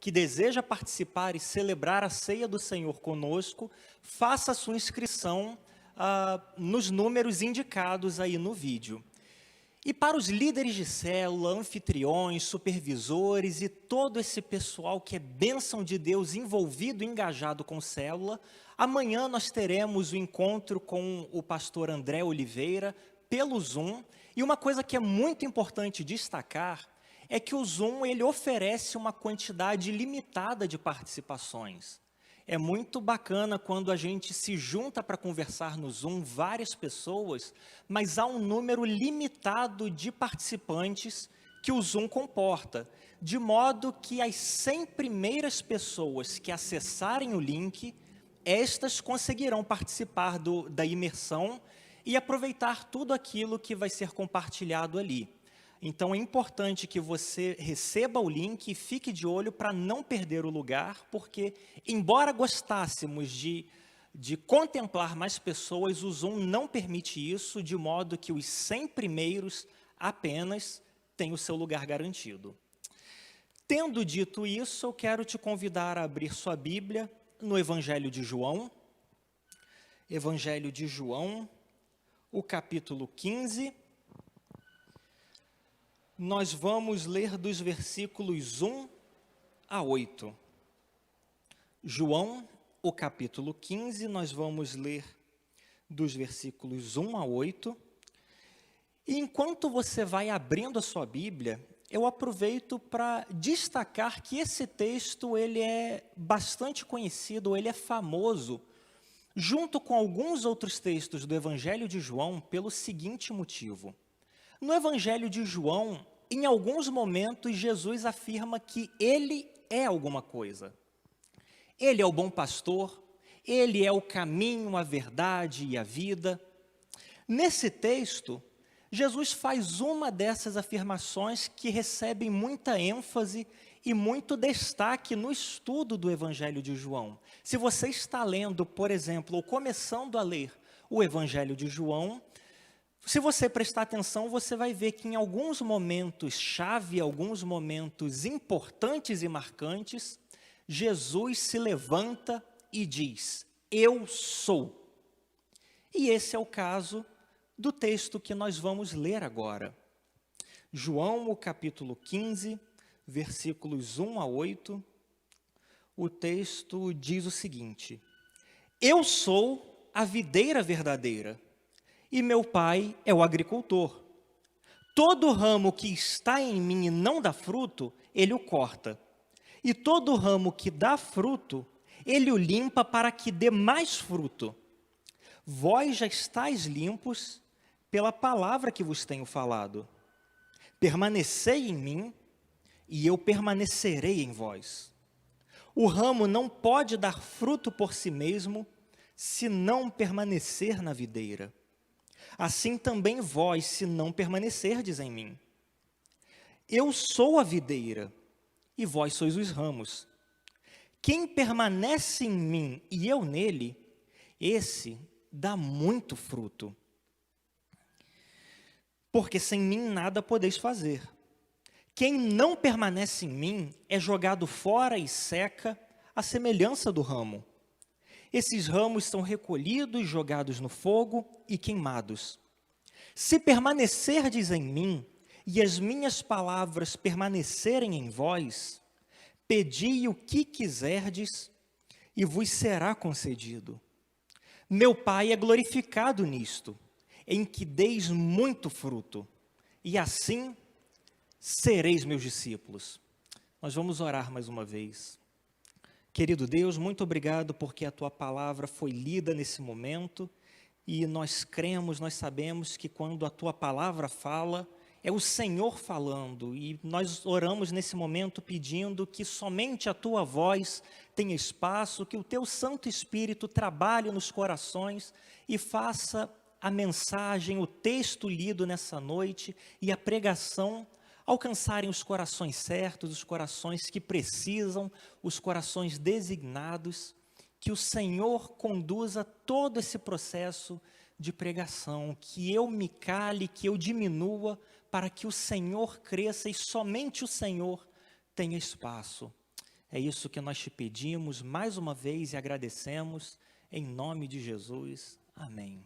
que deseja participar e celebrar a ceia do Senhor conosco, faça a sua inscrição nos números indicados aí no vídeo. E para os líderes de célula, anfitriões, supervisores e todo esse pessoal que é bênção de Deus envolvido, engajado com célula, amanhã nós teremos o encontro com o pastor André Oliveira pelo Zoom. E uma coisa que é muito importante destacar é que o Zoom ele oferece uma quantidade limitada de participações. É muito bacana quando a gente se junta para conversar no Zoom, várias pessoas, mas há um número limitado de participantes que o Zoom comporta, de modo que as 100 primeiras pessoas que acessarem o link, estas conseguirão participar da imersão e aproveitar tudo aquilo que vai ser compartilhado ali. Então, é importante que você receba o link e fique de olho para não perder o lugar, porque, embora gostássemos de contemplar mais pessoas, o Zoom não permite isso, de modo que os 100 primeiros apenas têm o seu lugar garantido. Tendo dito isso, eu quero te convidar a abrir sua Bíblia no Evangelho de João. Evangelho de João, o capítulo 15. Nós vamos ler dos versículos 1 a 8. João, o capítulo 15, nós vamos ler dos versículos 1 a 8. E enquanto você vai abrindo a sua Bíblia, eu aproveito para destacar que esse texto ele é bastante conhecido, ele é famoso, junto com alguns outros textos do Evangelho de João, pelo seguinte motivo. No Evangelho de João, em alguns momentos, Jesus afirma que ele é alguma coisa. Ele é o bom pastor, ele é o caminho, a verdade e a vida. Nesse texto, Jesus faz uma dessas afirmações que recebem muita ênfase e muito destaque no estudo do Evangelho de João. Se você está lendo, por exemplo, ou começando a ler o Evangelho de João, se você prestar atenção, você vai ver que em alguns momentos chave, alguns momentos importantes e marcantes, Jesus se levanta e diz, eu sou. E esse é o caso do texto que nós vamos ler agora. João, o capítulo 15, versículos 1 a 8, o texto diz o seguinte, eu sou a videira verdadeira, e meu pai é o agricultor. Todo ramo que está em mim e não dá fruto, ele o corta. E todo ramo que dá fruto, ele o limpa para que dê mais fruto. Vós já estáis limpos pela palavra que vos tenho falado. Permanecei em mim, e eu permanecerei em vós. O ramo não pode dar fruto por si mesmo, se não permanecer na videira. Assim também vós, se não permanecerdes em mim. Eu sou a videira, e vós sois os ramos. Quem permanece em mim e eu nele, esse dá muito fruto. Porque sem mim nada podeis fazer. Quem não permanece em mim é jogado fora e seca, à semelhança do ramo. Esses ramos são recolhidos, jogados no fogo e queimados. Se permanecerdes em mim, e as minhas palavras permanecerem em vós, pedi o que quiserdes, e vos será concedido. Meu Pai é glorificado nisto, em que deis muito fruto, e assim sereis meus discípulos. Nós vamos orar mais uma vez. Querido Deus, muito obrigado porque a Tua palavra foi lida nesse momento e nós cremos, nós sabemos que quando a Tua palavra fala, é o Senhor falando e nós oramos nesse momento pedindo que somente a Tua voz tenha espaço, que o Teu Santo Espírito trabalhe nos corações e faça a mensagem, o texto lido nessa noite e a pregação alcançarem os corações certos, os corações que precisam, os corações designados, que o Senhor conduza todo esse processo de pregação, que eu me cale, que eu diminua, para que o Senhor cresça e somente o Senhor tenha espaço. É isso que nós te pedimos mais uma vez e agradecemos, em nome de Jesus. Amém.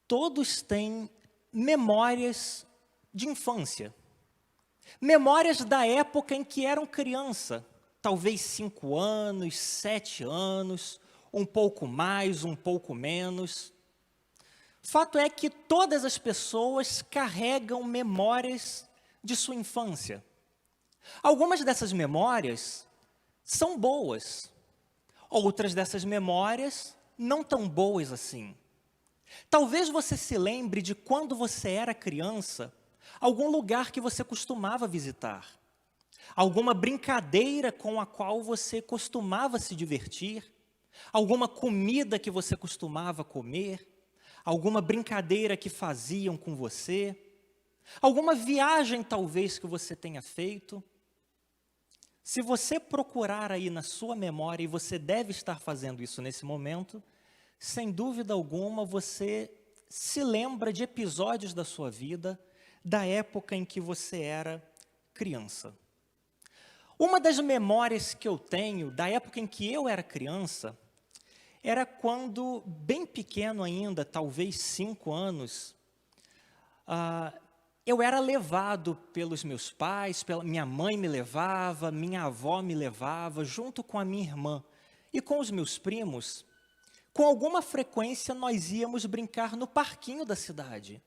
Todos têm memórias de infância. Memórias da época em que eram criança. Talvez 5 anos, 7 anos, um pouco mais, um pouco menos. Fato é que todas as pessoas carregam memórias de sua infância. Algumas dessas memórias são boas. Outras dessas memórias não tão boas assim. Talvez você se lembre de quando você era criança, algum lugar que você costumava visitar, alguma brincadeira com a qual você costumava se divertir, alguma comida que você costumava comer, alguma brincadeira que faziam com você, alguma viagem talvez que você tenha feito. Se você procurar aí na sua memória, e você deve estar fazendo isso nesse momento, sem dúvida alguma, você se lembra de episódios da sua vida, da época em que você era criança. Uma das memórias que eu tenho, da época em que eu era criança, era quando, bem pequeno ainda, talvez 5 anos, eu era levado pelos meus pais, minha mãe me levava, minha avó me levava, junto com a minha irmã e com os meus primos. Com alguma frequência, nós íamos brincar no parquinho da cidade.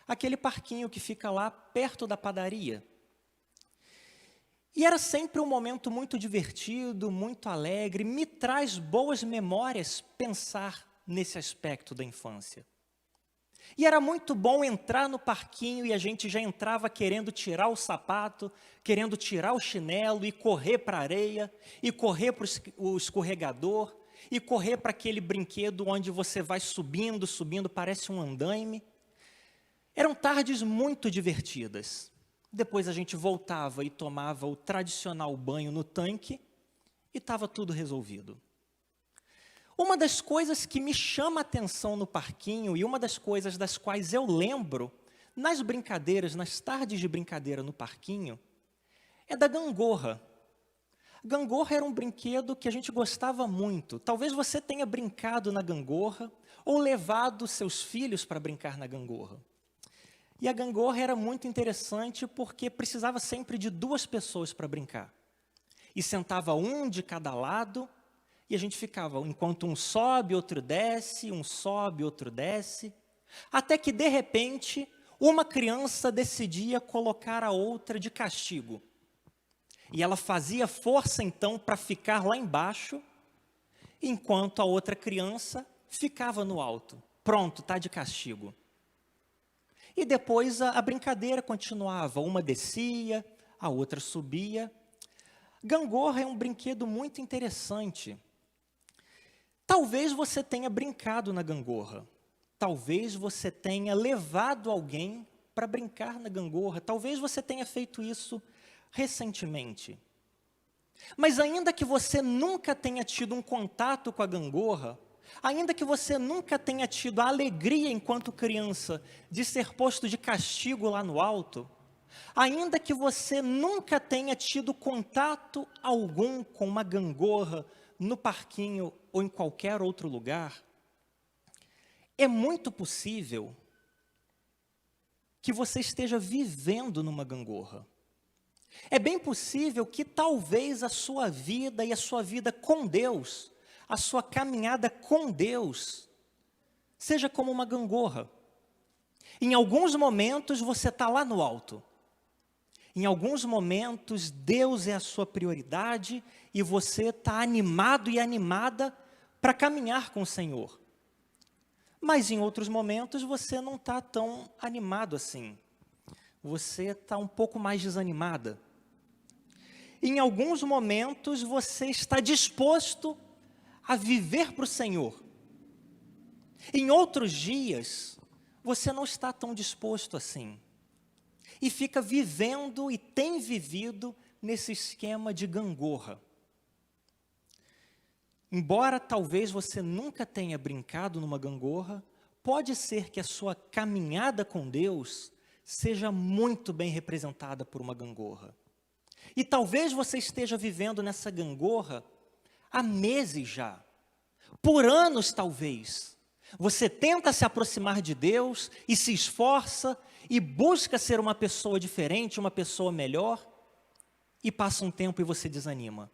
Aquele parquinho que fica lá perto da padaria. E era sempre um momento muito divertido, muito alegre. Me traz boas memórias pensar nesse aspecto da infância. E era muito bom entrar no parquinho e a gente já entrava querendo tirar o sapato, querendo tirar o chinelo e correr para a areia, e correr para o escorregador, e correr para aquele brinquedo onde você vai subindo, subindo, parece um andaime. Eram tardes muito divertidas. Depois a gente voltava e tomava o tradicional banho no tanque e estava tudo resolvido. Uma das coisas que me chama a atenção no parquinho e uma das coisas das quais eu lembro nas brincadeiras, nas tardes de brincadeira no parquinho, é da gangorra. Gangorra era um brinquedo que a gente gostava muito. Talvez você tenha brincado na gangorra ou levado seus filhos para brincar na gangorra. E a gangorra era muito interessante porque precisava sempre de 2 pessoas para brincar. E sentava um de cada lado e a gente ficava, enquanto um sobe, outro desce, um sobe, outro desce. Até que, de repente, uma criança decidia colocar a outra de castigo. E ela fazia força, então, para ficar lá embaixo, enquanto a outra criança ficava no alto. Pronto, está de castigo. E depois a brincadeira continuava. Uma descia, a outra subia. Gangorra é um brinquedo muito interessante. Talvez você tenha brincado na gangorra. Talvez você tenha levado alguém para brincar na gangorra. Talvez você tenha feito isso recentemente. Mas ainda que você nunca tenha tido um contato com a gangorra, ainda que você nunca tenha tido a alegria enquanto criança de ser posto de castigo lá no alto, ainda que você nunca tenha tido contato algum com uma gangorra no parquinho ou em qualquer outro lugar, é muito possível que você esteja vivendo numa gangorra. É bem possível que talvez a sua vida e a sua vida com Deus, a sua caminhada com Deus, seja como uma gangorra. Em alguns momentos você está lá no alto. Em alguns momentos Deus é a sua prioridade e você está animado e animada para caminhar com o Senhor. Mas em outros momentos você não está tão animado assim. Você está um pouco mais desanimada. Em alguns momentos você está disposto a viver para o Senhor. Em outros dias, você não está tão disposto assim. E fica vivendo e tem vivido nesse esquema de gangorra. Embora talvez você nunca tenha brincado numa gangorra, pode ser que a sua caminhada com Deus seja muito bem representada por uma gangorra. E talvez você esteja vivendo nessa gangorra há meses já, por anos talvez. Você tenta se aproximar de Deus e se esforça e busca ser uma pessoa diferente, uma pessoa melhor, e passa um tempo e você desanima.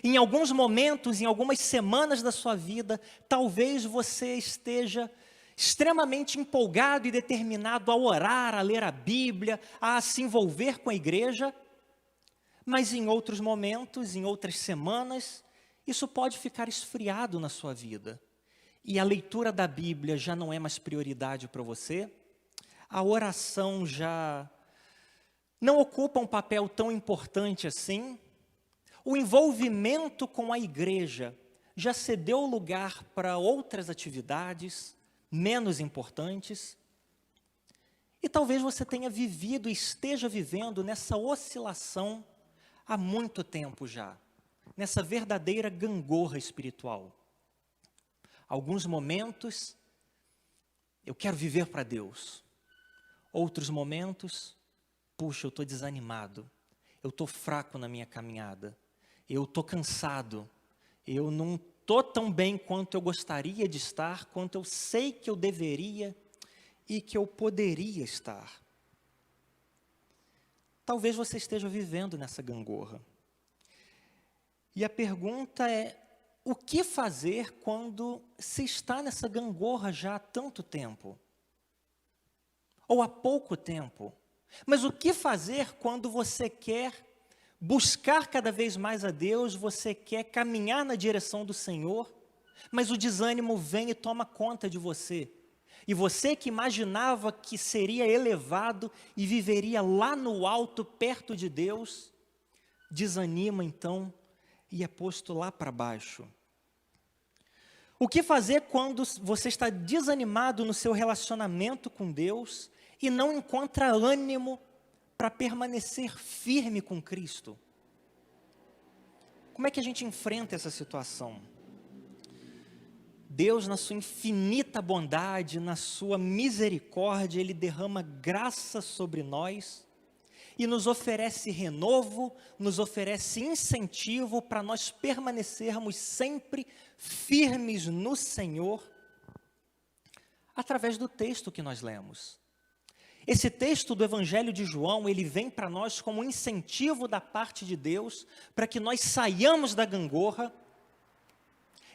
Em alguns momentos, em algumas semanas da sua vida, talvez você esteja extremamente empolgado e determinado a orar, a ler a Bíblia, a se envolver com a igreja, mas em outros momentos, em outras semanas, isso pode ficar esfriado na sua vida. E a leitura da Bíblia já não é mais prioridade para você, a oração já não ocupa um papel tão importante assim, o envolvimento com a igreja já cedeu lugar para outras atividades menos importantes, e talvez você tenha vivido e esteja vivendo nessa oscilação há muito tempo já, nessa verdadeira gangorra espiritual. Alguns momentos, eu quero viver para Deus. Outros momentos, puxa, eu estou desanimado, eu estou fraco na minha caminhada, eu estou cansado, eu não estou tão bem quanto eu gostaria de estar, quanto eu sei que eu deveria e que eu poderia estar. Talvez você esteja vivendo nessa gangorra. E a pergunta é, o que fazer quando se está nessa gangorra já há tanto tempo? Ou há pouco tempo? Mas o que fazer quando você quer buscar cada vez mais a Deus, você quer caminhar na direção do Senhor, mas o desânimo vem e toma conta de você. E você que imaginava que seria elevado e viveria lá no alto, perto de Deus, desanima então e é posto lá para baixo. O que fazer quando você está desanimado no seu relacionamento com Deus e não encontra ânimo para permanecer firme com Cristo? Como é que a gente enfrenta essa situação? Deus, na sua infinita bondade, na sua misericórdia, Ele derrama graça sobre nós e nos oferece renovo, nos oferece incentivo para nós permanecermos sempre firmes no Senhor, através do texto que nós lemos. Esse texto do Evangelho de João, ele vem para nós como um incentivo da parte de Deus, para que nós saiamos da gangorra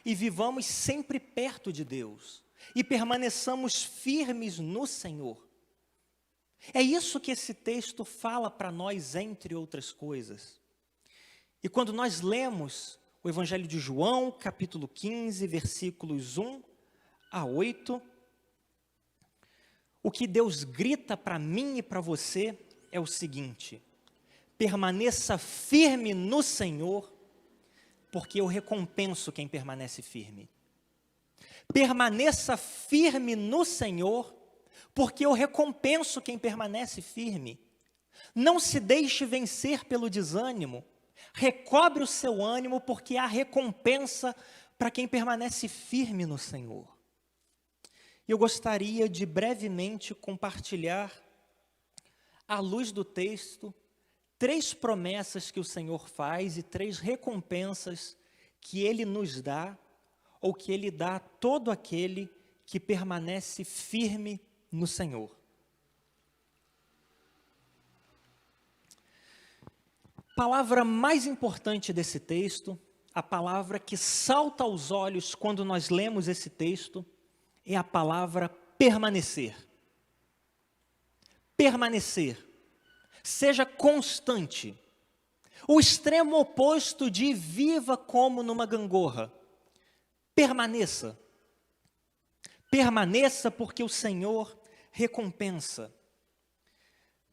e vivamos sempre perto de Deus, e permaneçamos firmes no Senhor. É isso que esse texto fala para nós, entre outras coisas. E quando nós lemos o Evangelho de João, capítulo 15, versículos 1 a 8, o que Deus grita para mim e para você é o seguinte: permaneça firme no Senhor, porque eu recompenso quem permanece firme. Permaneça firme no Senhor, porque eu recompenso quem permanece firme. Não se deixe vencer pelo desânimo, recobre o seu ânimo, porque há recompensa para quem permanece firme no Senhor. Eu gostaria de brevemente compartilhar, à luz do texto, 3 promessas que o Senhor faz e 3 recompensas que Ele nos dá, ou que Ele dá a todo aquele que permanece firme no Senhor. Palavra mais importante desse texto, a palavra que salta aos olhos quando nós lemos esse texto, é a palavra permanecer. Permanecer. Seja constante. O extremo oposto de viva como numa gangorra. Permaneça. Permaneça porque o Senhor recompensa.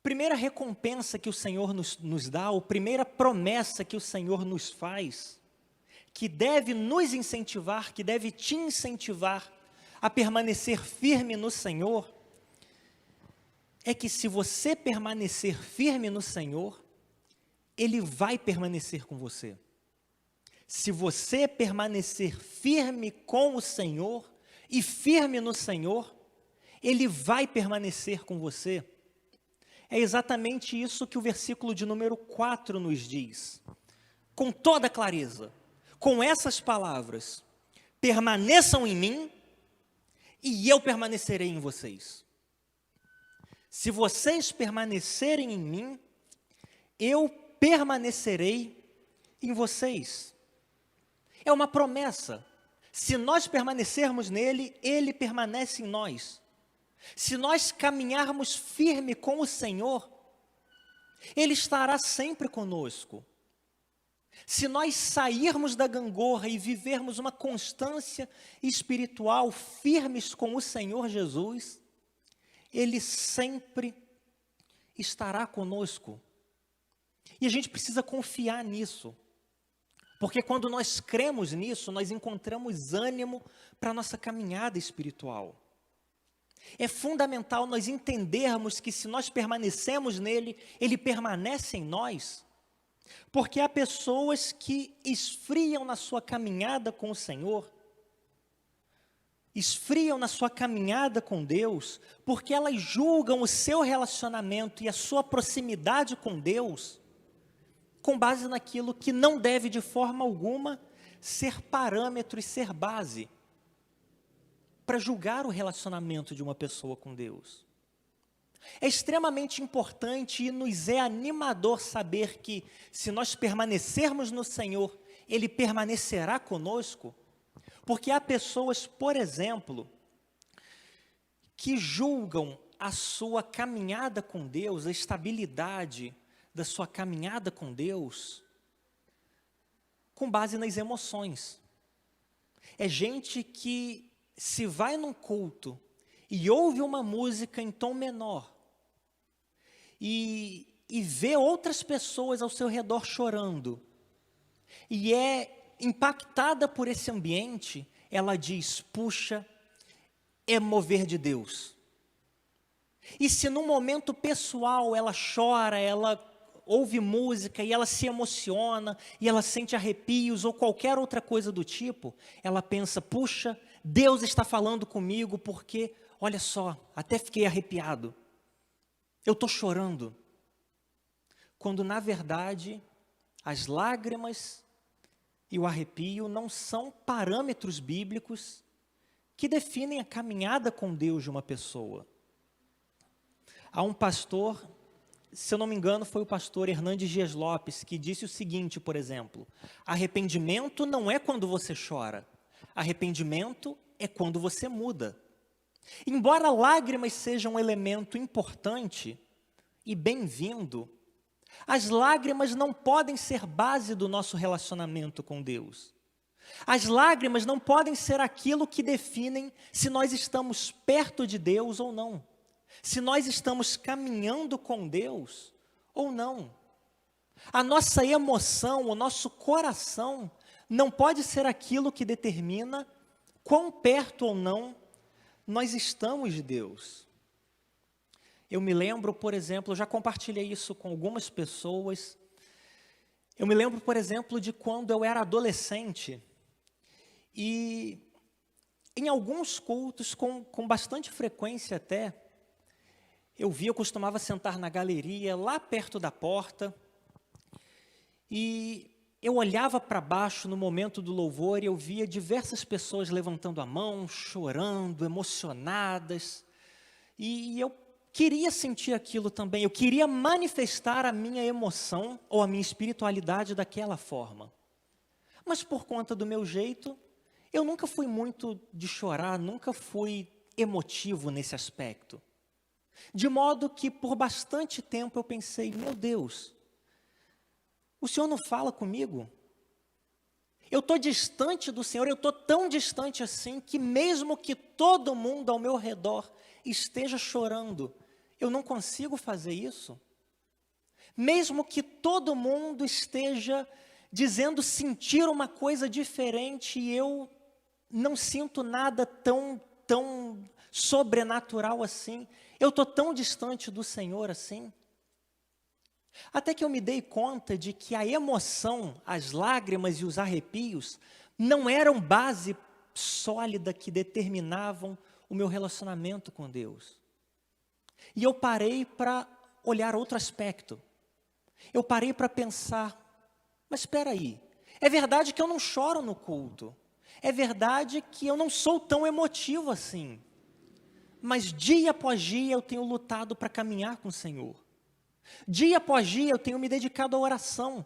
Primeira recompensa que o Senhor nos dá, ou primeira promessa que o Senhor nos faz, que deve nos incentivar, que deve te incentivar a permanecer firme no Senhor, é que se você permanecer firme no Senhor, Ele vai permanecer com você. Se você permanecer firme com o Senhor e firme no Senhor, Ele vai permanecer com você. É exatamente isso que o versículo de número 4 nos diz. Com toda clareza, com essas palavras: permaneçam em mim e eu permanecerei em vocês. Se vocês permanecerem em mim, eu permanecerei em vocês. É uma promessa. Se nós permanecermos nele, ele permanece em nós. Se nós caminharmos firme com o Senhor, ele estará sempre conosco. Se nós sairmos da gangorra e vivermos uma constância espiritual firmes com o Senhor Jesus, ele sempre estará conosco. E a gente precisa confiar nisso. Porque quando nós cremos nisso, nós encontramos ânimo para a nossa caminhada espiritual. É fundamental nós entendermos que se nós permanecemos nele, ele permanece em nós. Porque há pessoas que esfriam na sua caminhada com o Senhor, esfriam na sua caminhada com Deus, porque elas julgam o seu relacionamento e a sua proximidade com Deus com base naquilo que não deve de forma alguma ser parâmetro e ser base para julgar o relacionamento de uma pessoa com Deus. É extremamente importante e nos é animador saber que, se nós permanecermos no Senhor, ele permanecerá conosco, porque há pessoas, por exemplo, que julgam a sua caminhada com Deus, a estabilidade da sua caminhada com Deus, com base nas emoções. É gente que, se vai num culto e ouve uma música em tom menor e vê outras pessoas ao seu redor chorando e é impactada por esse ambiente, ela diz: puxa, é mover de Deus. E se num momento pessoal ela chora, ela ouve música e ela se emociona e ela sente arrepios ou qualquer outra coisa do tipo, ela pensa: puxa, Deus está falando comigo porque, olha só, até fiquei arrepiado, eu estou chorando. Quando na verdade as lágrimas e o arrepio não são parâmetros bíblicos que definem a caminhada com Deus de uma pessoa. Há um pastor, se eu não me engano, foi o pastor Hernandes Dias Lopes, que disse o seguinte, por exemplo: arrependimento não é quando você chora, arrependimento é quando você muda. Embora lágrimas sejam um elemento importante e bem-vindo, as lágrimas não podem ser base do nosso relacionamento com Deus. As lágrimas não podem ser aquilo que definem se nós estamos perto de Deus ou não, se nós estamos caminhando com Deus ou não. A nossa emoção, o nosso coração não pode ser aquilo que determina quão perto ou não nós estamos de Deus. Eu me lembro, por exemplo, eu já compartilhei isso com algumas pessoas. Eu me lembro, por exemplo, de quando eu era adolescente e em alguns cultos, com bastante frequência até, eu costumava sentar na galeria, lá perto da porta, e eu olhava para baixo no momento do louvor e eu via diversas pessoas levantando a mão, chorando, emocionadas, e eu queria sentir aquilo também, eu queria manifestar a minha emoção ou a minha espiritualidade daquela forma. Mas por conta do meu jeito, eu nunca fui muito de chorar, nunca fui emotivo nesse aspecto. De modo que por bastante tempo eu pensei: meu Deus, o Senhor não fala comigo? Eu estou distante do Senhor, eu estou tão distante assim que mesmo que todo mundo ao meu redor esteja chorando, eu não consigo fazer isso? Mesmo que todo mundo esteja dizendo sentir uma coisa diferente e eu não sinto nada tão sobrenatural assim, eu estou tão distante do Senhor assim? Até que eu me dei conta de que a emoção, as lágrimas e os arrepios não eram base sólida que determinavam o meu relacionamento com Deus. E eu parei para olhar outro aspecto. Eu parei para pensar, mas espera aí, é verdade que eu não choro no culto. É verdade que eu não sou tão emotivo assim. Mas dia após dia eu tenho lutado para caminhar com o Senhor. Dia após dia eu tenho me dedicado à oração.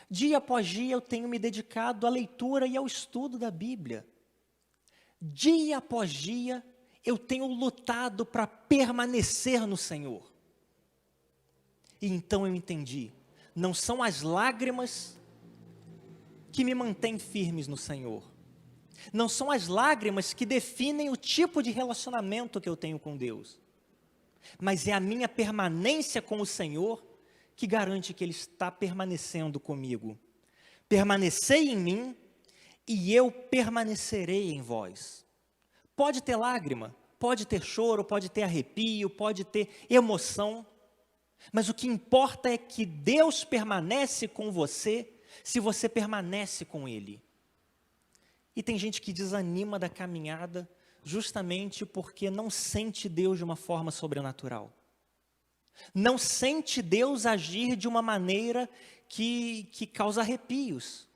Dia após dia eu tenho me dedicado à leitura e ao estudo da Bíblia. Dia após dia eu tenho lutado para permanecer no Senhor. E então eu entendi, não são as lágrimas que me mantêm firmes no Senhor. Não são as lágrimas que definem o tipo de relacionamento que eu tenho com Deus. Mas é a minha permanência com o Senhor que garante que Ele está permanecendo comigo. Permanecei em mim e eu permanecerei em vós. Pode ter lágrima, pode ter choro, pode ter arrepio, pode ter emoção. Mas o que importa é que Deus permanece com você se você permanece com Ele. E tem gente que desanima da caminhada justamente porque não sente Deus de uma forma sobrenatural. Não sente Deus agir de uma maneira que causa arrepios.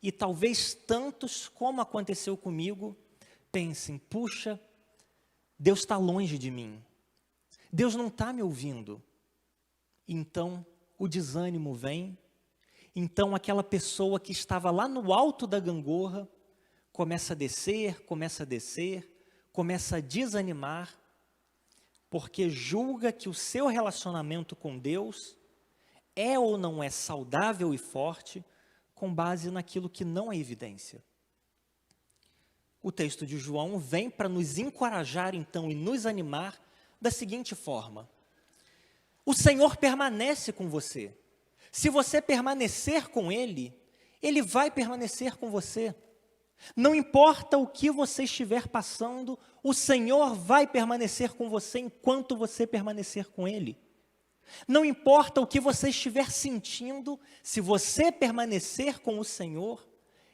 E talvez tantos como aconteceu comigo, pensem, puxa, Deus está longe de mim. Deus não está me ouvindo. Então o desânimo vem. Então aquela pessoa que estava lá no alto da gangorra, começa a descer, começa a desanimar, porque julga que o seu relacionamento com Deus é ou não é saudável e forte, com base naquilo que não é evidência. O texto de João vem para nos encorajar então e nos animar da seguinte forma: o Senhor permanece com você. Se você permanecer com Ele, Ele vai permanecer com você. Não importa o que você estiver passando, o Senhor vai permanecer com você enquanto você permanecer com Ele. Não importa o que você estiver sentindo, se você permanecer com o Senhor,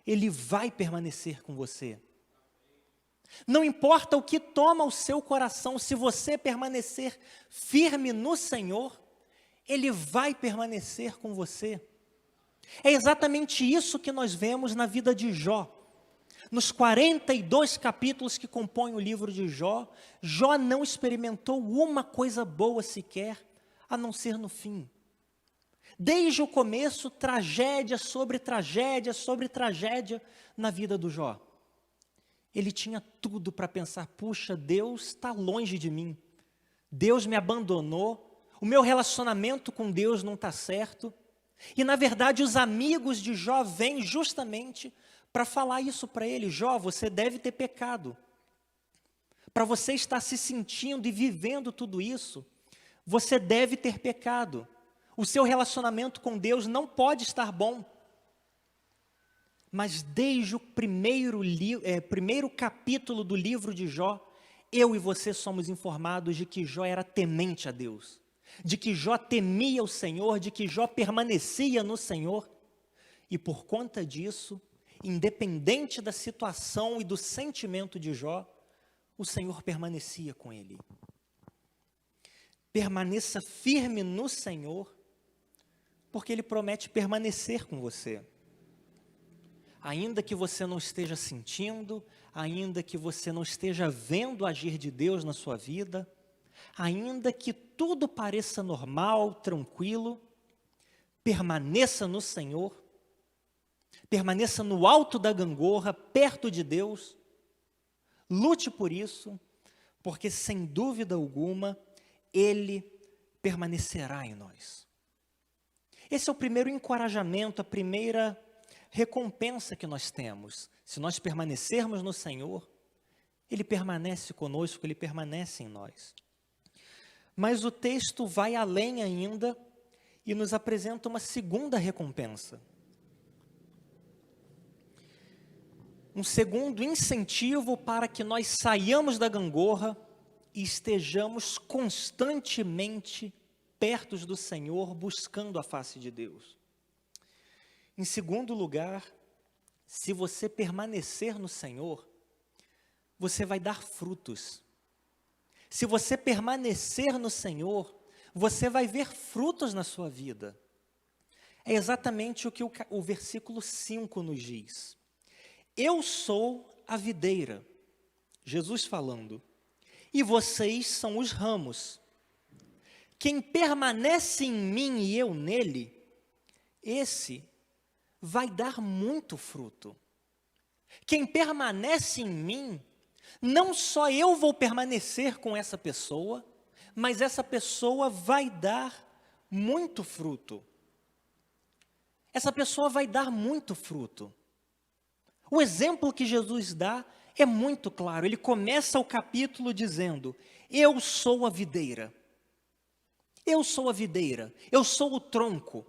Ele vai permanecer com você. Não importa o que toma o seu coração, se você permanecer firme no Senhor, Ele vai permanecer com você. É exatamente isso que nós vemos na vida de Jó. Nos 42 capítulos que compõem o livro de Jó, Jó não experimentou uma coisa boa sequer, a não ser no fim. Desde o começo, tragédia sobre tragédia na vida do Jó. Ele tinha tudo para pensar, puxa, Deus está longe de mim. Deus me abandonou, o meu relacionamento com Deus não está certo. E na verdade os amigos de Jó vêm justamente para falar isso para ele. Jó, você deve ter pecado. Para você estar se sentindo e vivendo tudo isso, você deve ter pecado. O seu relacionamento com Deus não pode estar bom. Mas desde o primeiro capítulo do livro de Jó, eu e você somos informados de que Jó era temente a Deus, de que Jó temia o Senhor, de que Jó permanecia no Senhor. E por conta disso, independente da situação e do sentimento de Jó, o Senhor permanecia com ele. Permaneça firme no Senhor, porque Ele promete permanecer com você. Ainda que você não esteja sentindo, ainda que você não esteja vendo o agir de Deus na sua vida, ainda que tudo pareça normal, tranquilo, permaneça no Senhor, permaneça no alto da gangorra, perto de Deus, lute por isso, porque sem dúvida alguma, Ele permanecerá em nós. Esse é o primeiro encorajamento, a primeira recompensa que nós temos. Se nós permanecermos no Senhor, Ele permanece conosco, Ele permanece em nós. Mas o texto vai além ainda e nos apresenta uma segunda recompensa. Um segundo incentivo para que nós saiamos da gangorra e estejamos constantemente perto do Senhor, buscando a face de Deus. Em segundo lugar, se você permanecer no Senhor, você vai dar frutos. Se você permanecer no Senhor, você vai ver frutos na sua vida. É exatamente o que o versículo 5 nos diz. Eu sou a videira, Jesus falando, e vocês são os ramos. Quem permanece em mim e eu nele, esse vai dar muito fruto. Quem permanece em mim, não só eu vou permanecer com essa pessoa, mas essa pessoa vai dar muito fruto. Essa pessoa vai dar muito fruto. O exemplo que Jesus dá é muito claro. Ele começa o capítulo dizendo: eu sou a videira. Eu sou a videira. Eu sou o tronco.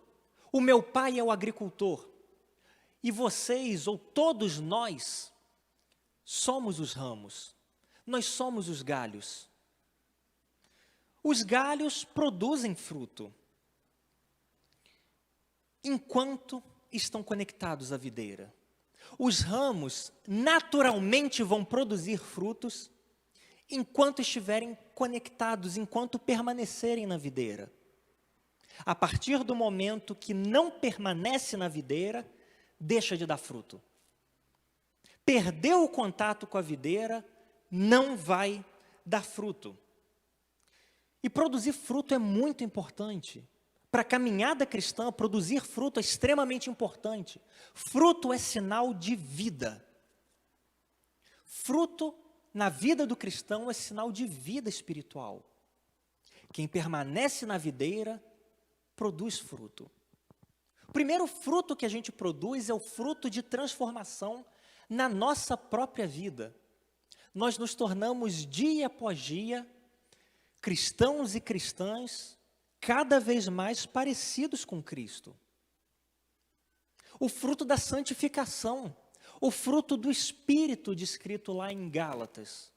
O meu pai é o agricultor. E vocês, ou todos nós, somos os ramos. Nós somos os galhos. Os galhos produzem fruto enquanto estão conectados à videira. Os ramos naturalmente vão produzir frutos enquanto estiverem conectados, enquanto permanecerem na videira. A partir do momento que não permanece na videira, deixa de dar fruto. Perdeu o contato com a videira, não vai dar fruto. E produzir fruto é muito importante. Para a caminhada cristã, produzir fruto é extremamente importante. Fruto é sinal de vida. Fruto na vida do cristão é sinal de vida espiritual. Quem permanece na videira, produz fruto. O primeiro fruto que a gente produz é o fruto de transformação na nossa própria vida. Nós nos tornamos dia após dia cristãos e cristãs cada vez mais parecidos com Cristo. O fruto da santificação, o fruto do Espírito descrito lá em Gálatas.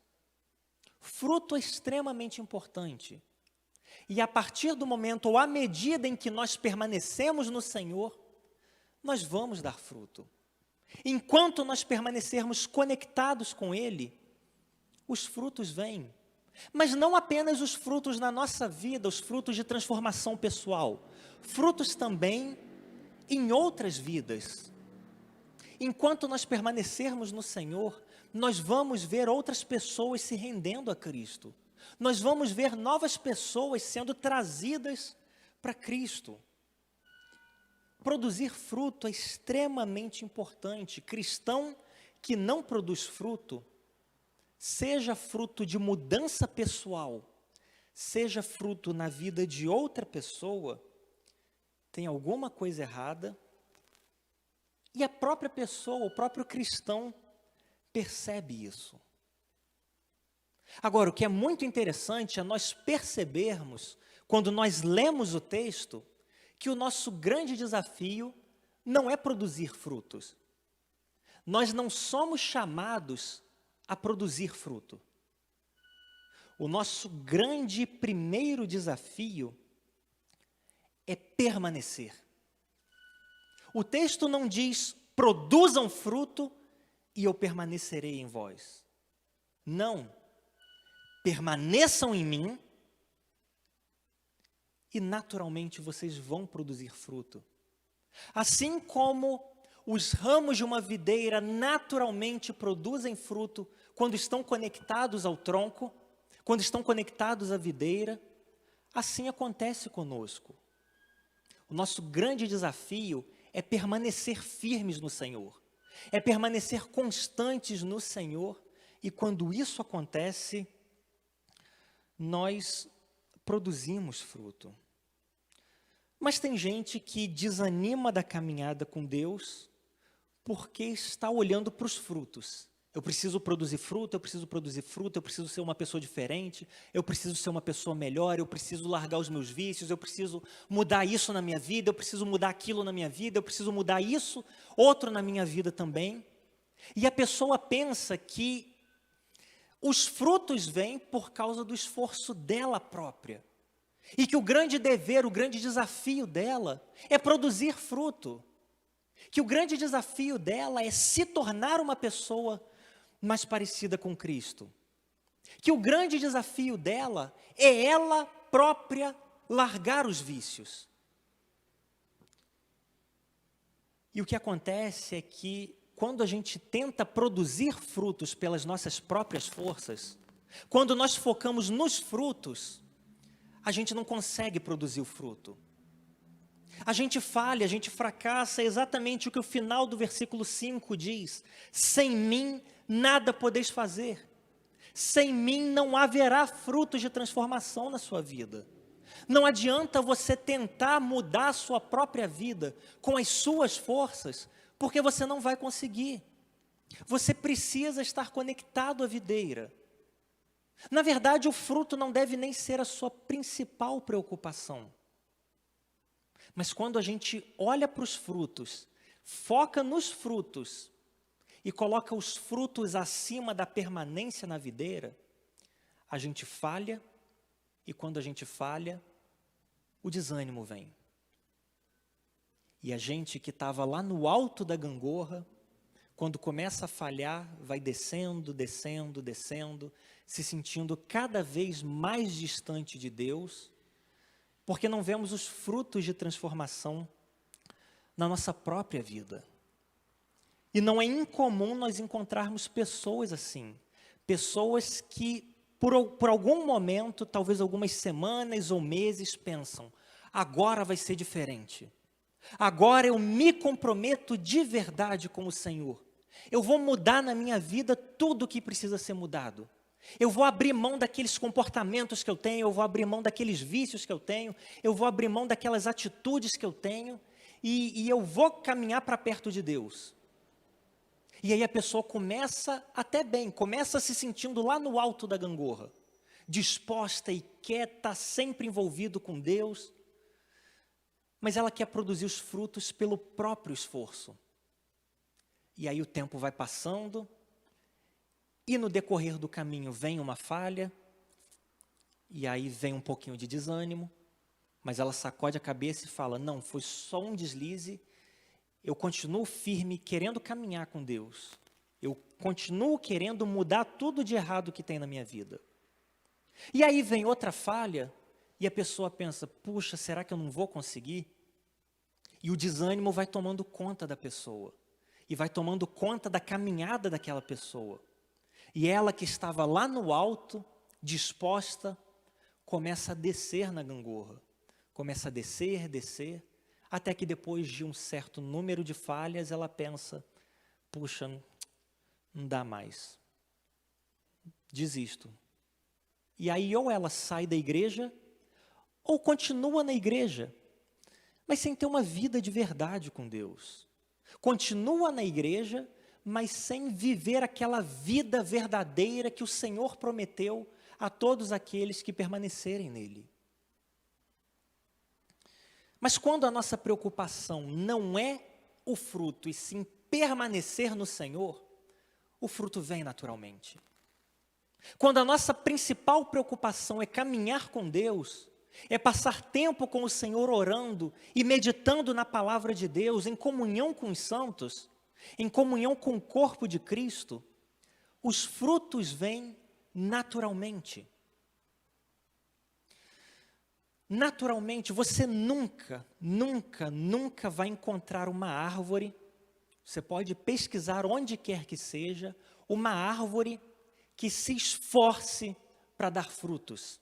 Fruto é extremamente importante. E a partir do momento, ou à medida em que nós permanecemos no Senhor, nós vamos dar fruto. Enquanto nós permanecermos conectados com Ele, os frutos vêm. Mas não apenas os frutos na nossa vida, os frutos de transformação pessoal. Frutos também em outras vidas. Enquanto nós permanecermos no Senhor, nós vamos ver outras pessoas se rendendo a Cristo. Nós vamos ver novas pessoas sendo trazidas para Cristo. Produzir fruto é extremamente importante. Cristão que não produz fruto, seja fruto de mudança pessoal, seja fruto na vida de outra pessoa, tem alguma coisa errada, e a própria pessoa, o próprio cristão, percebe isso. Agora, o que é muito interessante é nós percebermos, quando nós lemos o texto, que o nosso grande desafio não é produzir frutos. Nós não somos chamados a produzir fruto. O nosso grande primeiro desafio é permanecer. O texto não diz, produzam fruto e eu permanecerei em vós. Não. Permaneçam em mim e naturalmente vocês vão produzir fruto. Assim como os ramos de uma videira naturalmente produzem fruto quando estão conectados ao tronco, quando estão conectados à videira, assim acontece conosco. O nosso grande desafio é permanecer firmes no Senhor, é permanecer constantes no Senhor, e quando isso acontece, nós produzimos fruto. Mas tem gente que desanima da caminhada com Deus porque está olhando para os frutos. Eu preciso produzir fruto, eu preciso produzir fruto, eu preciso ser uma pessoa diferente, eu preciso ser uma pessoa melhor, eu preciso largar os meus vícios, eu preciso mudar isso na minha vida, eu preciso mudar aquilo na minha vida, eu preciso mudar isso, outro na minha vida também. E a pessoa pensa que os frutos vêm por causa do esforço dela própria. E que o grande dever, o grande desafio dela é produzir fruto. Que o grande desafio dela é se tornar uma pessoa mais parecida com Cristo. Que o grande desafio dela é ela própria largar os vícios. E o que acontece é que quando a gente tenta produzir frutos pelas nossas próprias forças, quando nós focamos nos frutos, a gente não consegue produzir o fruto. A gente falha, a gente fracassa, é exatamente o que o final do versículo 5 diz: sem mim nada podeis fazer. Sem mim não haverá frutos de transformação na sua vida. Não adianta você tentar mudar a sua própria vida com as suas forças, porque você não vai conseguir. Você precisa estar conectado à videira. Na verdade, o fruto não deve nem ser a sua principal preocupação. Mas quando a gente olha para os frutos, foca nos frutos e coloca os frutos acima da permanência na videira, a gente falha, e quando a gente falha, o desânimo vem. E a gente que estava lá no alto da gangorra, quando começa a falhar, vai descendo, descendo, descendo, se sentindo cada vez mais distante de Deus, porque não vemos os frutos de transformação na nossa própria vida. E não é incomum nós encontrarmos pessoas assim, pessoas que por algum momento, talvez algumas semanas ou meses, pensam: agora vai ser diferente. Agora eu me comprometo de verdade com o Senhor. Eu vou mudar na minha vida tudo o que precisa ser mudado. Eu vou abrir mão daqueles comportamentos que eu tenho, eu vou abrir mão daqueles vícios que eu tenho, eu vou abrir mão daquelas atitudes que eu tenho, e eu vou caminhar para perto de Deus. E aí a pessoa começa até bem, começa se sentindo lá no alto da gangorra, disposta e quer estar sempre envolvido com Deus, mas ela quer produzir os frutos pelo próprio esforço. E aí o tempo vai passando, e no decorrer do caminho vem uma falha, e aí vem um pouquinho de desânimo, mas ela sacode a cabeça e fala: não, foi só um deslize, eu continuo firme, querendo caminhar com Deus. Eu continuo querendo mudar tudo de errado que tem na minha vida. E aí vem outra falha, e a pessoa pensa: puxa, será que eu não vou conseguir? E o desânimo vai tomando conta da pessoa, e vai tomando conta da caminhada daquela pessoa. E ela que estava lá no alto, disposta, começa a descer na gangorra. Começa a descer, descer, até que depois de um certo número de falhas, ela pensa: puxa, não dá mais. Desisto. E aí ou ela sai da igreja, ou continua na igreja, mas sem ter uma vida de verdade com Deus. Continua na igreja, mas sem viver aquela vida verdadeira que o Senhor prometeu a todos aqueles que permanecerem nele. Mas quando a nossa preocupação não é o fruto, e sim permanecer no Senhor, o fruto vem naturalmente. Quando a nossa principal preocupação é caminhar com Deus, é passar tempo com o Senhor orando e meditando na palavra de Deus, em comunhão com os santos, em comunhão com o corpo de Cristo, os frutos vêm naturalmente. Naturalmente, você nunca vai encontrar uma árvore, você pode pesquisar onde quer que seja, uma árvore que se esforce para dar frutos.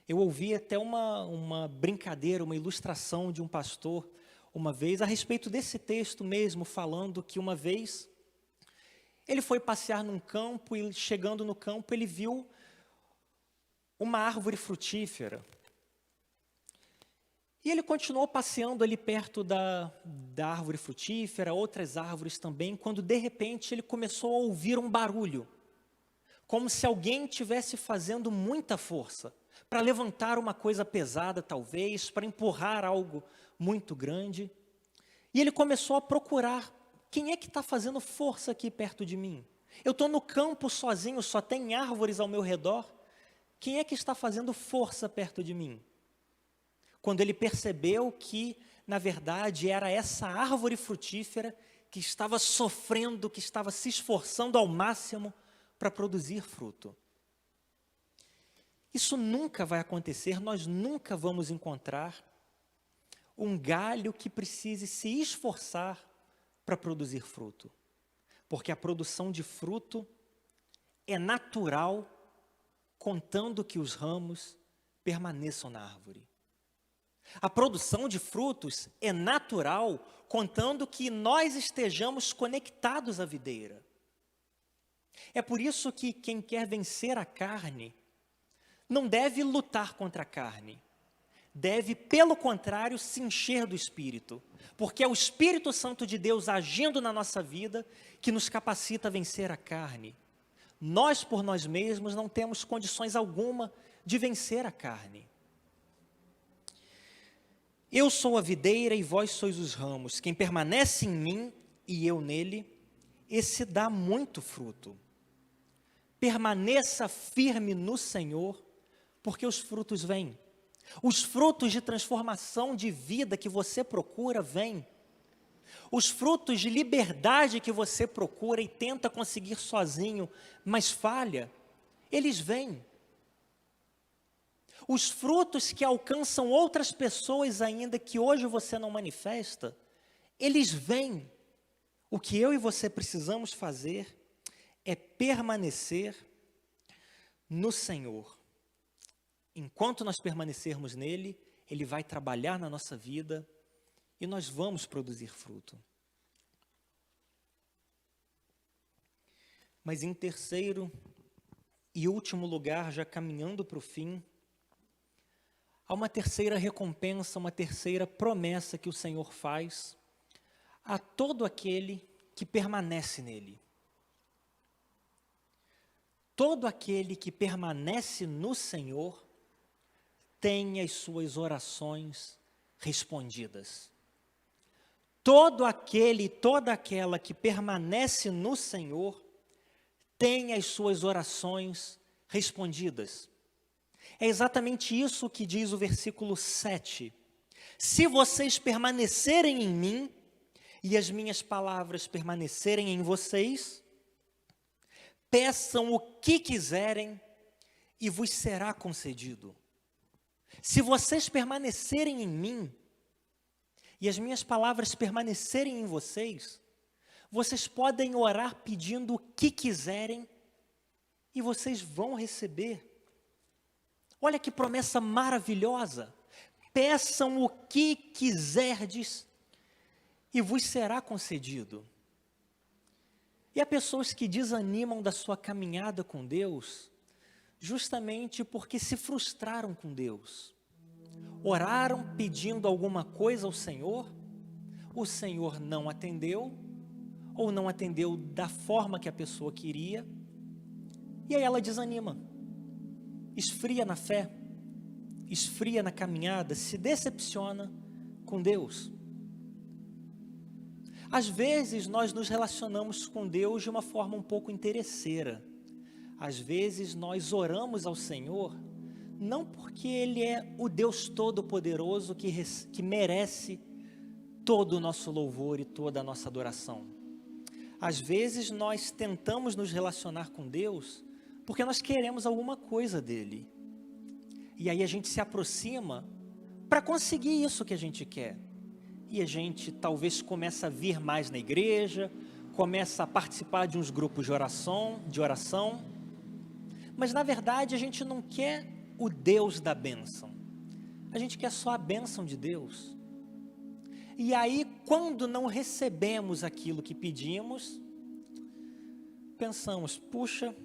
Eu ouvi até uma brincadeira, uma ilustração de um pastor, uma vez, a respeito desse texto mesmo, falando que uma vez ele foi passear num campo e chegando no campo ele viu uma árvore frutífera. E ele continuou passeando ali perto da árvore frutífera, outras árvores também, quando de repente ele começou a ouvir um barulho, como se alguém estivesse fazendo muita força, para levantar uma coisa pesada talvez, para empurrar algo muito grande. E ele começou a procurar: quem é que está fazendo força aqui perto de mim? Eu estou no campo sozinho, só tem árvores ao meu redor. Quem é que está fazendo força perto de mim? Quando ele percebeu que, na verdade, era essa árvore frutífera que estava sofrendo, que estava se esforçando ao máximo para produzir fruto. Isso nunca vai acontecer, nós nunca vamos encontrar um galho que precise se esforçar para produzir fruto. Porque a produção de fruto é natural, contando que os ramos permaneçam na árvore. A produção de frutos é natural, contando que nós estejamos conectados à videira. É por isso que quem quer vencer a carne não deve lutar contra a carne. Deve, pelo contrário, se encher do Espírito. Porque é o Espírito Santo de Deus agindo na nossa vida que nos capacita a vencer a carne. Nós, por nós mesmos, não temos condições alguma de vencer a carne. Eu sou a videira e vós sois os ramos. Quem permanece em mim e eu nele, esse dá muito fruto. Permaneça firme no Senhor, porque os frutos vêm. Os frutos de transformação de vida que você procura vêm. Os frutos de liberdade que você procura e tenta conseguir sozinho, mas falha, eles vêm. Os frutos que alcançam outras pessoas ainda que hoje você não manifesta, eles vêm. O que eu e você precisamos fazer é permanecer no Senhor. Enquanto nós permanecermos nele, ele vai trabalhar na nossa vida e nós vamos produzir fruto. Mas em terceiro e último lugar, já caminhando para o fim, há uma terceira recompensa, uma terceira promessa que o Senhor faz a todo aquele que permanece nele. Todo aquele que permanece no Senhor tem as suas orações respondidas. Todo aquele e toda aquela que permanece no Senhor tem as suas orações respondidas. É exatamente isso que diz o versículo 7. Se vocês permanecerem em mim e as minhas palavras permanecerem em vocês, peçam o que quiserem e vos será concedido. Se vocês permanecerem em mim e as minhas palavras permanecerem em vocês, vocês podem orar pedindo o que quiserem e vocês vão receber. Olha que promessa maravilhosa. Peçam o que quiserdes e vos será concedido. E há pessoas que desanimam da sua caminhada com Deus, justamente porque se frustraram com Deus. Oraram pedindo alguma coisa ao Senhor, o Senhor não atendeu, ou não atendeu da forma que a pessoa queria, e aí ela desanima, esfria na fé, esfria na caminhada, se decepciona com Deus. Às vezes nós nos relacionamos com Deus de uma forma um pouco interesseira. Às vezes nós oramos ao Senhor, não porque Ele é o Deus Todo-Poderoso que merece todo o nosso louvor e toda a nossa adoração. Às vezes nós tentamos nos relacionar com Deus porque nós queremos alguma coisa dEle. E aí a gente se aproxima para conseguir isso que a gente quer. E a gente talvez começa a vir mais na igreja, começa a participar de uns grupos de oração, mas na verdade a gente não quer o Deus da bênção, a gente quer só a bênção de Deus. E aí quando não recebemos aquilo que pedimos, pensamos, puxa,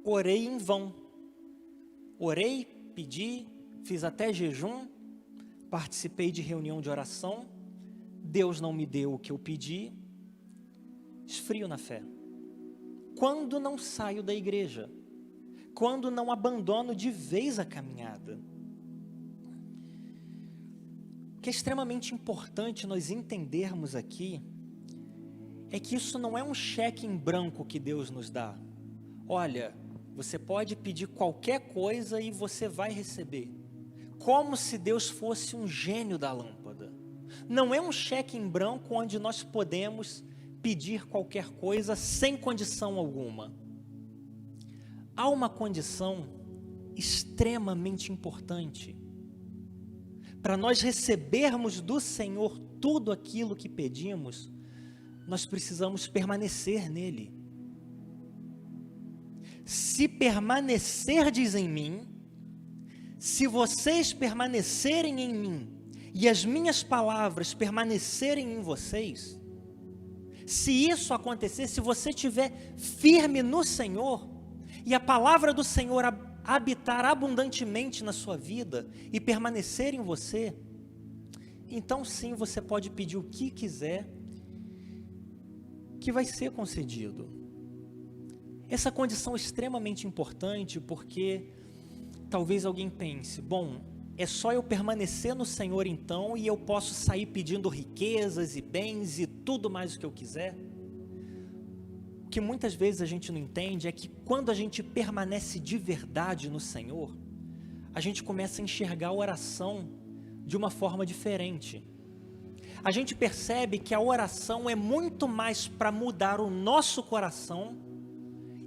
orei em vão, orei, pedi, fiz até jejum, participei de reunião de oração, Deus não me deu o que eu pedi, esfrio na fé. Quando não saio da igreja, quando não abandono de vez a caminhada. O que é extremamente importante nós entendermos aqui, é que isso não é um cheque em branco que Deus nos dá. Olha, você pode pedir qualquer coisa e você vai receber. Como se Deus fosse um gênio da lâmpada. Não é um cheque em branco onde nós podemos pedir qualquer coisa sem condição alguma. Há uma condição extremamente importante. Para nós recebermos do Senhor tudo aquilo que pedimos, nós precisamos permanecer nele. Se permanecerdes em mim, se vocês permanecerem em mim, e as minhas palavras permanecerem em vocês, se isso acontecer, se você estiver firme no Senhor, e a palavra do Senhor habitar abundantemente na sua vida, e permanecer em você, então sim, você pode pedir o que quiser, que vai ser concedido. Essa condição é extremamente importante, porque talvez alguém pense, bom, é só eu permanecer no Senhor então, e eu posso sair pedindo riquezas e bens e tudo mais o que eu quiser. O que muitas vezes a gente não entende é que quando a gente permanece de verdade no Senhor, a gente começa a enxergar a oração de uma forma diferente. A gente percebe que a oração é muito mais para mudar o nosso coração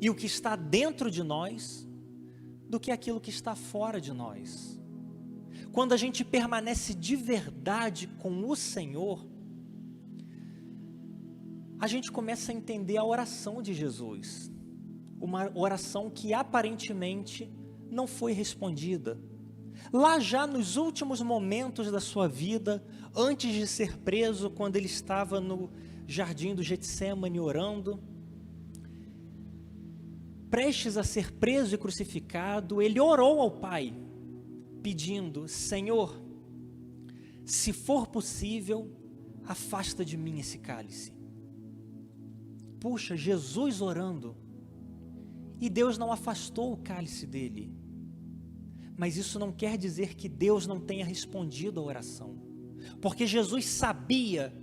e o que está dentro de nós, do que aquilo que está fora de nós. Quando a gente permanece de verdade com o Senhor, a gente começa a entender a oração de Jesus, uma oração que aparentemente não foi respondida. Lá já nos últimos momentos da sua vida, antes de ser preso, quando ele estava no jardim do Getsêmani orando, prestes a ser preso e crucificado, ele orou ao Pai, pedindo, Senhor, se for possível, afasta de mim esse cálice. Puxa, Jesus orando, e Deus não afastou o cálice dele. Mas isso não quer dizer que Deus não tenha respondido a oração, porque Jesus sabia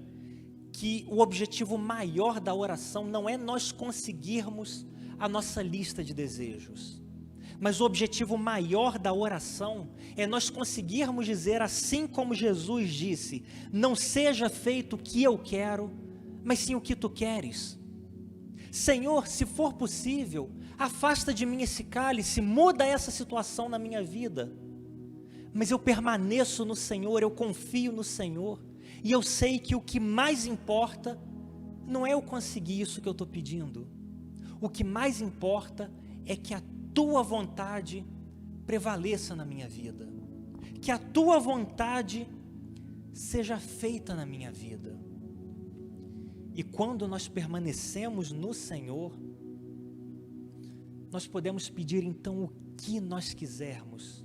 que o objetivo maior da oração não é nós conseguirmos a nossa lista de desejos, mas o objetivo maior da oração é nós conseguirmos dizer assim como Jesus disse, não seja feito o que eu quero, mas sim o que tu queres. Senhor, se for possível, afasta de mim esse cálice, muda essa situação na minha vida, mas eu permaneço no Senhor, eu confio no Senhor, e eu sei que o que mais importa não é eu conseguir isso que eu estou pedindo, o que mais importa é que a tua vontade prevaleça na minha vida, que a tua vontade seja feita na minha vida. E quando nós permanecemos no Senhor, nós podemos pedir então o que nós quisermos,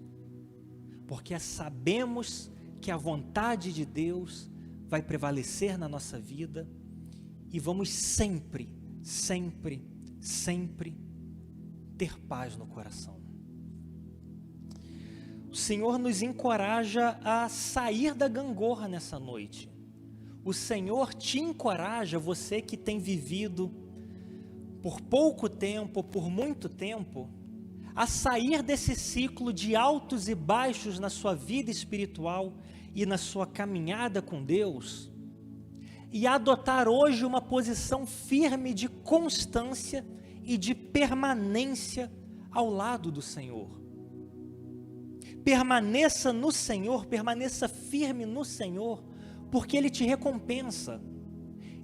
porque sabemos que a vontade de Deus vai prevalecer na nossa vida, e vamos sempre, sempre, sempre ter paz no coração. O Senhor nos encoraja a sair da gangorra nessa noite. O Senhor te encoraja, você que tem vivido por pouco tempo, por muito tempo, a sair desse ciclo de altos e baixos na sua vida espiritual e na sua caminhada com Deus, e a adotar hoje uma posição firme de constância e de permanência ao lado do Senhor. Permaneça no Senhor, permaneça firme no Senhor, porque Ele te recompensa.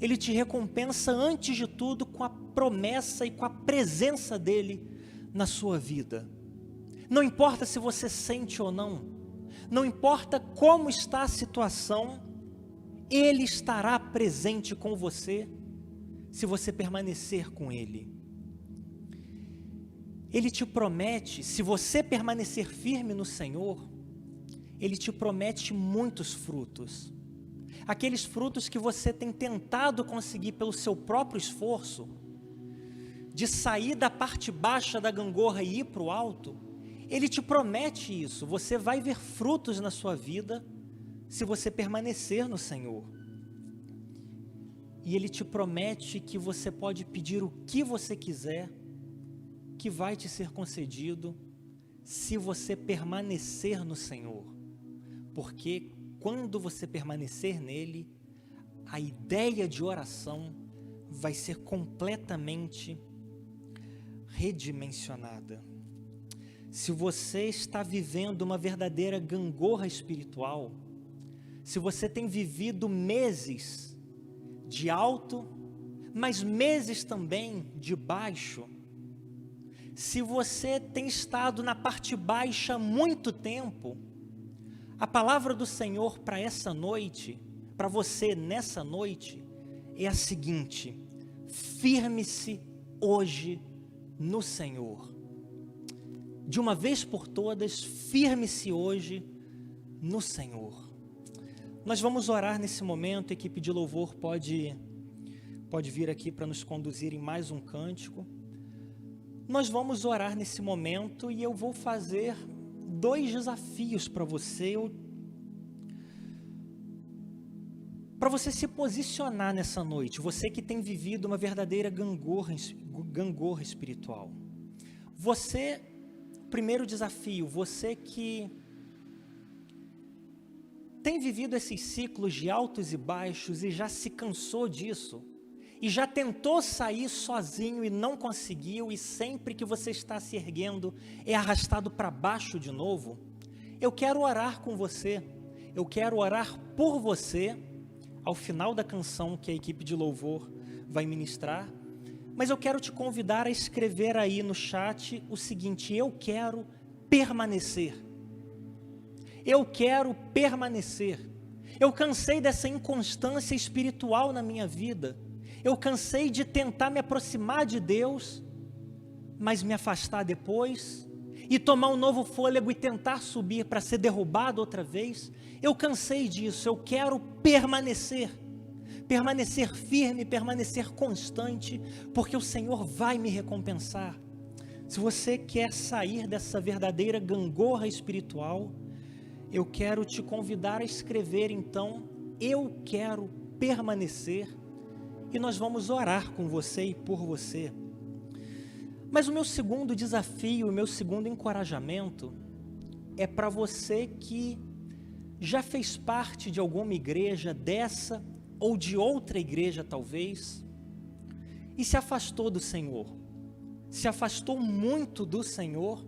Ele te recompensa antes de tudo com a promessa e com a presença dEle na sua vida. Não importa se você sente ou não, não importa como está a situação, Ele estará presente com você, se você permanecer com Ele. Ele te promete, se você permanecer firme no Senhor, Ele te promete muitos frutos. Aqueles frutos que você tem tentado conseguir pelo seu próprio esforço, de sair da parte baixa da gangorra e ir para o alto, Ele te promete isso. Você vai ver frutos na sua vida, se você permanecer no Senhor. E Ele te promete que você pode pedir o que você quiser, que vai te ser concedido, se você permanecer no Senhor. Porque quando você permanecer nele, a ideia de oração vai ser completamente redimensionada. Se você está vivendo uma verdadeira gangorra espiritual, se você tem vivido meses de alto, mas meses também de baixo, se você tem estado na parte baixa há muito tempo, a palavra do Senhor para essa noite, para você nessa noite, é a seguinte: firme-se hoje no Senhor. De uma vez por todas, firme-se hoje no Senhor. Nós vamos orar nesse momento. A equipe de louvor pode vir aqui para nos conduzir em mais um cântico. Nós vamos orar nesse momento e eu vou fazer 2 desafios para você, para você se posicionar nessa noite, você que tem vivido uma verdadeira gangorra espiritual. Você, primeiro desafio, você que tem vivido esses ciclos de altos e baixos e já se cansou disso, e já tentou sair sozinho e não conseguiu, e sempre que você está se erguendo é arrastado para baixo de novo, eu quero orar com você, eu quero orar por você, ao final da canção que a equipe de louvor vai ministrar, mas eu quero te convidar a escrever aí no chat o seguinte: eu quero permanecer. Eu quero permanecer. Eu cansei dessa inconstância espiritual na minha vida. Eu cansei de tentar me aproximar de Deus, mas me afastar depois, e tomar um novo fôlego e tentar subir para ser derrubado outra vez. Eu cansei disso, eu quero permanecer firme, permanecer constante, porque o Senhor vai me recompensar. Se você quer sair dessa verdadeira gangorra espiritual, eu quero te convidar a escrever então: eu quero permanecer, e nós vamos orar com você e por você. Mas o meu segundo desafio, o meu segundo encorajamento é para você que já fez parte de alguma igreja dessa ou de outra igreja talvez, e se afastou do Senhor, se afastou muito do Senhor,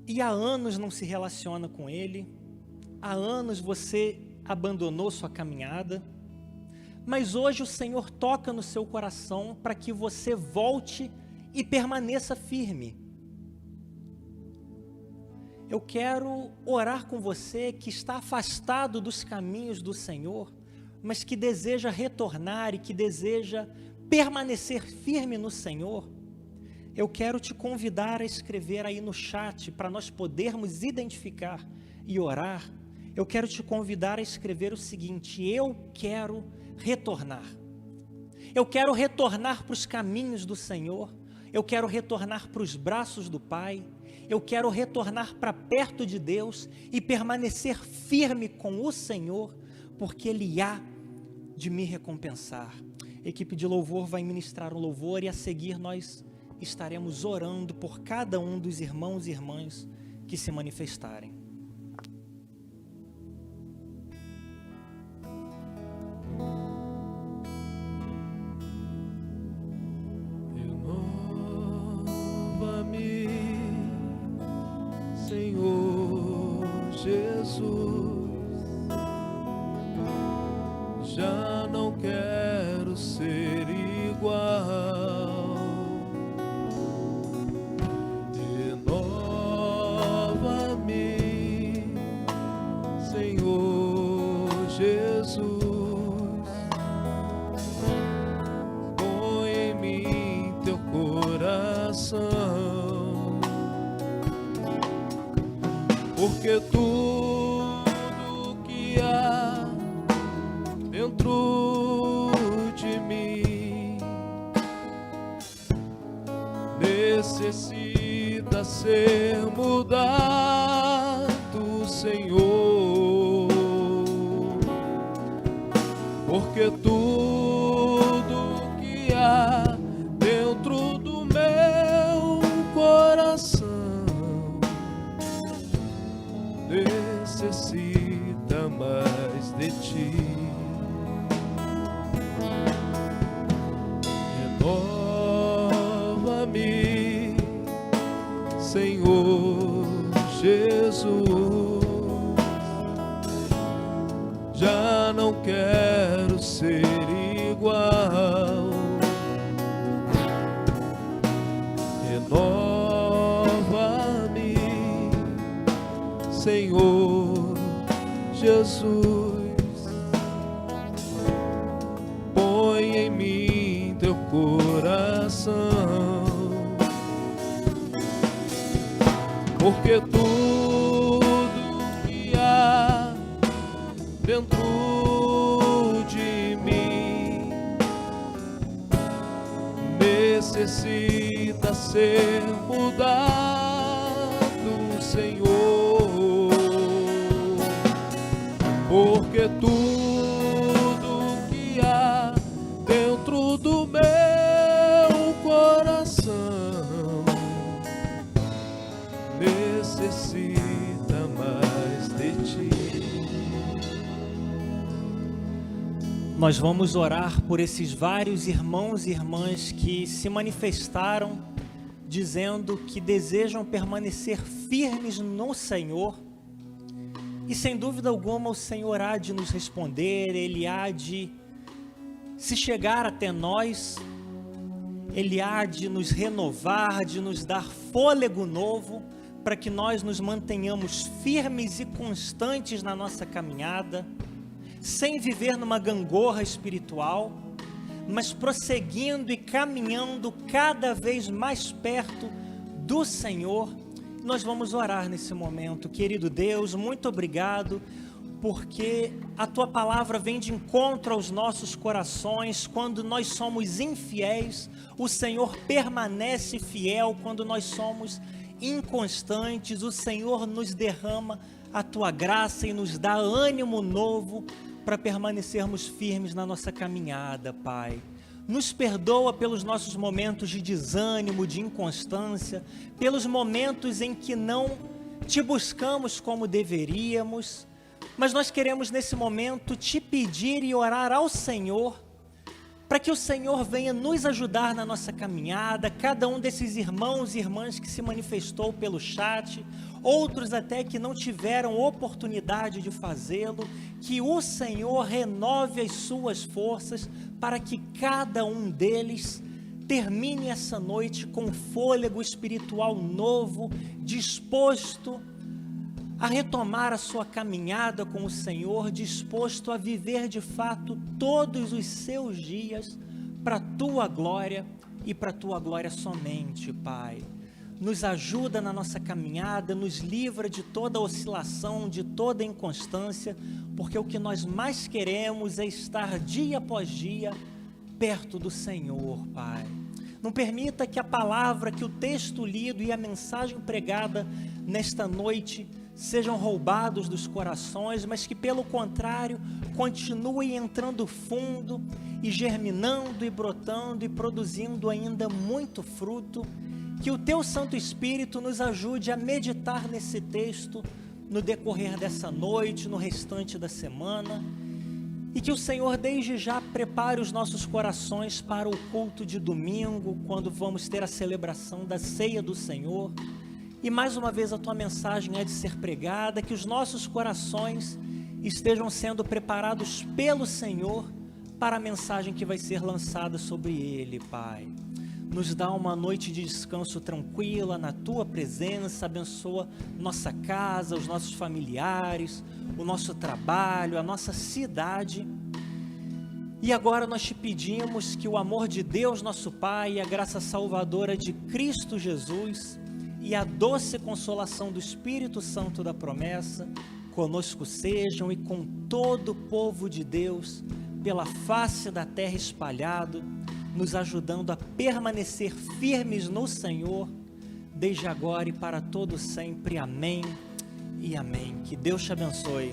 e há anos não se relaciona com Ele, há anos você abandonou sua caminhada, mas hoje o Senhor toca no seu coração para que você volte e permaneça firme. Eu quero orar com você que está afastado dos caminhos do Senhor, mas que deseja retornar e que deseja permanecer firme no Senhor. Eu quero te convidar a escrever aí no chat para nós podermos identificar e orar. Eu quero te convidar a escrever o seguinte: eu quero retornar. Eu quero retornar para os caminhos do Senhor. Eu quero retornar para os braços do Pai. Eu quero retornar para perto de Deus e permanecer firme com o Senhor, porque Ele há de me recompensar. A equipe de louvor vai ministrar um louvor e a seguir nós estaremos orando por cada um dos irmãos e irmãs que se manifestarem. Renova-me, Senhor Jesus, já não quero ser igual. Renova-me, Senhor Jesus, põe em mim teu coração, porque tudo que há dentro de mim necessita ser mudado, Senhor, porque tudo que há dentro do meu coração necessita mais de ti. não quero ser igual. Renova-me, Senhor Jesus. Põe em mim teu coração, porque tudo que há dentro de mim necessita ser mudado, Senhor, porque tudo que há dentro do meu coração necessita mais de ti. Nós vamos orar por esses vários irmãos e irmãs que se manifestaram dizendo que desejam permanecer firmes no Senhor. E sem dúvida alguma o Senhor há de nos responder, Ele há de se chegar até nós, Ele há de nos renovar, de nos dar fôlego novo, para que nós nos mantenhamos firmes e constantes na nossa caminhada, sem viver numa gangorra espiritual, mas prosseguindo e caminhando cada vez mais perto do Senhor. Nós vamos orar nesse momento. Querido Deus, muito obrigado, porque a Tua palavra vem de encontro aos nossos corações. Quando nós somos infiéis, o Senhor permanece fiel. Quando nós somos inconstantes, o Senhor nos derrama a Tua graça e nos dá ânimo novo para permanecermos firmes na nossa caminhada, Pai. Nos perdoa pelos nossos momentos de desânimo, de inconstância, pelos momentos em que não Te buscamos como deveríamos, mas nós queremos nesse momento Te pedir e orar ao Senhor, para que o Senhor venha nos ajudar na nossa caminhada. Cada um desses irmãos e irmãs que se manifestou pelo chat, outros até que não tiveram oportunidade de fazê-lo, que o Senhor renove as suas forças, para que cada um deles termine essa noite com fôlego espiritual novo, disposto a retomar a sua caminhada com o Senhor, disposto a viver de fato todos os seus dias para a Tua glória e para a Tua glória somente, Pai. Nos ajuda na nossa caminhada, nos livra de toda oscilação, de toda inconstância, porque o que nós mais queremos é estar dia após dia perto do Senhor, Pai. Não permita que a palavra, que o texto lido e a mensagem pregada nesta noite sejam roubados dos corações, mas que pelo contrário continuem entrando fundo e germinando e brotando e produzindo ainda muito fruto. Que o Teu Santo Espírito nos ajude a meditar nesse texto no decorrer dessa noite, no restante da semana, e que o Senhor desde já prepare os nossos corações para o culto de domingo, quando vamos ter a celebração da ceia do Senhor. E mais uma vez a Tua mensagem é de ser pregada, que os nossos corações estejam sendo preparados pelo Senhor para a mensagem que vai ser lançada sobre Ele, Pai. Nos dá uma noite de descanso tranquila na Tua presença, abençoa nossa casa, os nossos familiares, o nosso trabalho, a nossa cidade. E agora nós Te pedimos que o amor de Deus, nosso Pai, e a graça salvadora de Cristo Jesus, e a doce consolação do Espírito Santo da promessa, conosco sejam e com todo o povo de Deus, pela face da terra espalhado, nos ajudando a permanecer firmes no Senhor, desde agora e para todo sempre. Amém e amém. Que Deus te abençoe.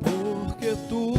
Porque Tu